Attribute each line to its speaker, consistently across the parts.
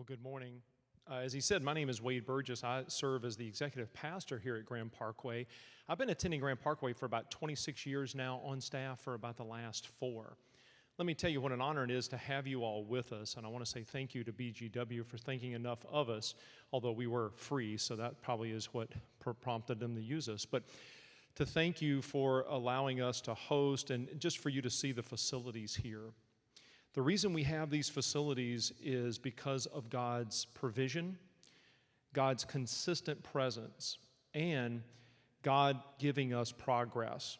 Speaker 1: Well, good morning. As he said, my name is Wade Burgess. I serve as the executive pastor here at Grand Parkway. I've been attending Grand Parkway for about 26 years now, on staff for about the last 4. Let me tell you what an honor it is to have you all with us, and I want to say thank you to BGW for thinking enough of us, although we were free, so that probably is what prompted them to use us. But to thank you for allowing us to host and just for you to see the facilities here. The reason we have these facilities is because of God's provision, God's consistent presence, and God giving us progress.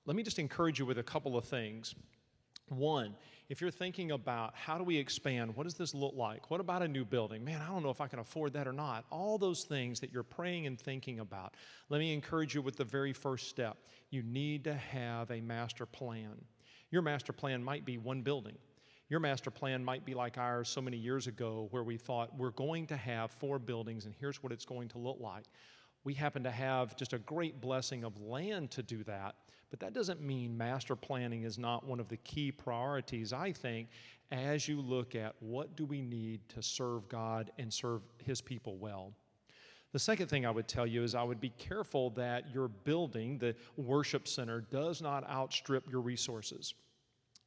Speaker 1: Let me just encourage you with a couple of things. One, if you're thinking about how do we expand, what does this look like? What about a new building? Man, I don't know if I can afford that or not. All those things that you're praying and thinking about. Let me encourage you with the very first step. You need to have a master plan. Your master plan might be one building. Your master plan might be like ours so many years ago where we thought we're going to have 4 buildings and here's what it's going to look like. We happen to have just a great blessing of land to do that, but that doesn't mean master planning is not one of the key priorities, I think, as you look at what do we need to serve God and serve His people well. The second thing I would tell you is I would be careful that your building, the worship center, does not outstrip your resources.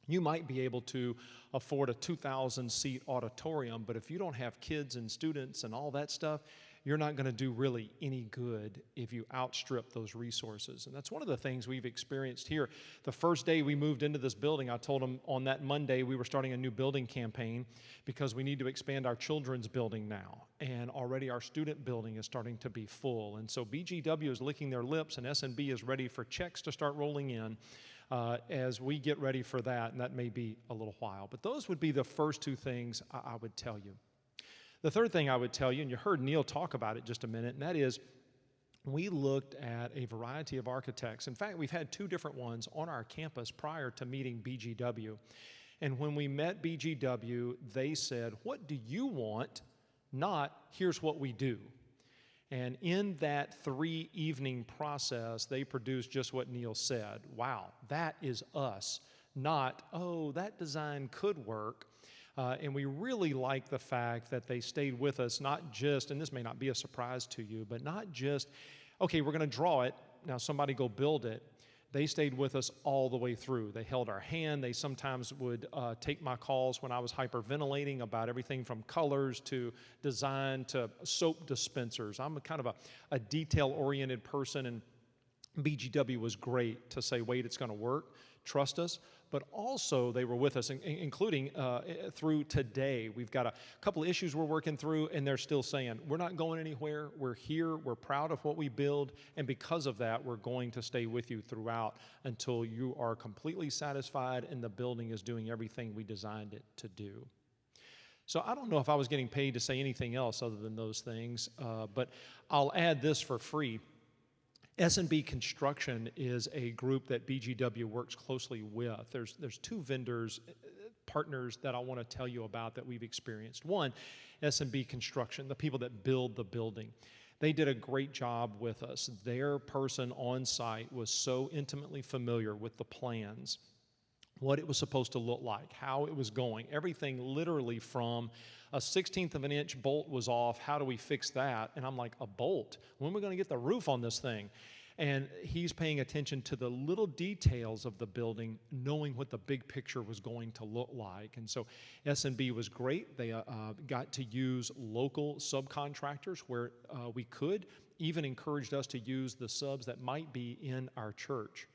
Speaker 1: You might be able to afford a 2,000-seat auditorium, but if you don't have kids and students and all that stuff, you're not going to do really any good if you outstrip those resources. And that's one of the things we've experienced here. The first day we moved into this building, I told them on that Monday we were starting a new building campaign because we need to expand our children's building now. And already our student building is starting to be full. And so BGW is licking their lips and S&B is ready for checks to start rolling in as we get ready for that, and that may be a little while. But those would be the first 2 things I would tell you. The third thing I would tell you, and you heard Neil talk about it just a minute, and that is we looked at a variety of architects. In fact, we've had 2 different ones on our campus prior to meeting BGW. And when we met BGW, they said, what do you want? Not, here's what we do. And in that 3-evening process, they produced just what Neil said. Wow, that is us. Not, oh, that design could work. And we really like the fact that they stayed with us, not just, and this may not be a surprise to you, but not just, okay, we're going to draw it, now somebody go build it. They stayed with us all the way through. They held our hand. They sometimes would take my calls when I was hyperventilating about everything from colors to design to soap dispensers. I'm kind of a detail-oriented person, and BGW was great to say, wait, it's going to work. Trust us. But also they were with us, including through today. We've got a couple of issues we're working through, and they're still saying, we're not going anywhere. We're here. We're proud of what we build. And because of that, we're going to stay with you throughout until you are completely satisfied and the building is doing everything we designed it to do. So I don't know if I was getting paid to say anything else other than those things, but I'll add this for free. S&B Construction is a group that BGW works closely with. There's 2 vendors, partners that I want to tell you about that we've experienced. One, S&B Construction, the people that build the building. They did a great job with us. Their person on site was so intimately familiar with the plans, what it was supposed to look like, how it was going, everything literally from a 1/16 of an inch bolt was off. How do we fix that? And I'm like, a bolt? When are we going to get the roof on this thing? And he's paying attention to the little details of the building, knowing what the big picture was going to look like. And so S&B was great. They got to use local subcontractors where we could, even encouraged us to use the subs that might be in our church.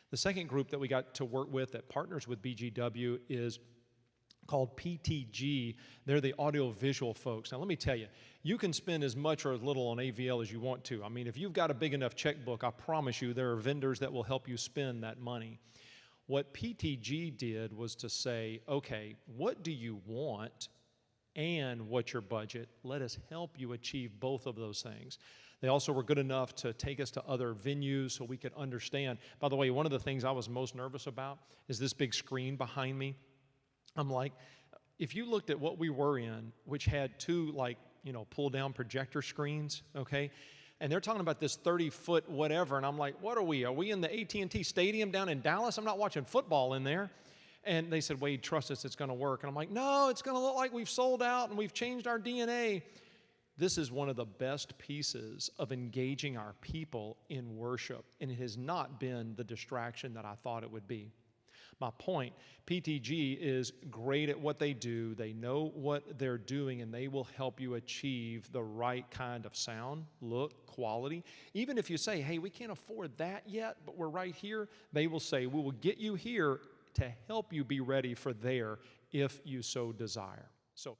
Speaker 1: The second group that we got to work with that partners with BGW is called PTG. They're the audiovisual folks. Now, let me tell you, you can spend as much or as little on AVL as you want to. I mean, if you've got a big enough checkbook, I promise you there are vendors that will help you spend that money. What PTG did was to say, okay, what do you want and what's your budget? Let us help you achieve both of those things. They also were good enough to take us to other venues so we could understand. By the way, one of the things I was most nervous about is this big screen behind me. I'm like, if you looked at what we were in, which had 2 pull-down projector screens, okay, and they're talking about this 30-foot whatever, and I'm like, what are we? Are we in the AT&T Stadium down in Dallas? I'm not watching football in there. And they said, Wade, trust us, it's going to work. And I'm like, no, it's going to look like we've sold out and we've changed our DNA. This is one of the best pieces of engaging our people in worship, and it has not been the distraction that I thought it would be. My point, PTG is great at what they do. They know what they're doing, and they will help you achieve the right kind of sound, look, quality. Even if you say, hey, we can't afford that yet, but we're right here, they will say, we will get you here to help you be ready for there if you so desire. So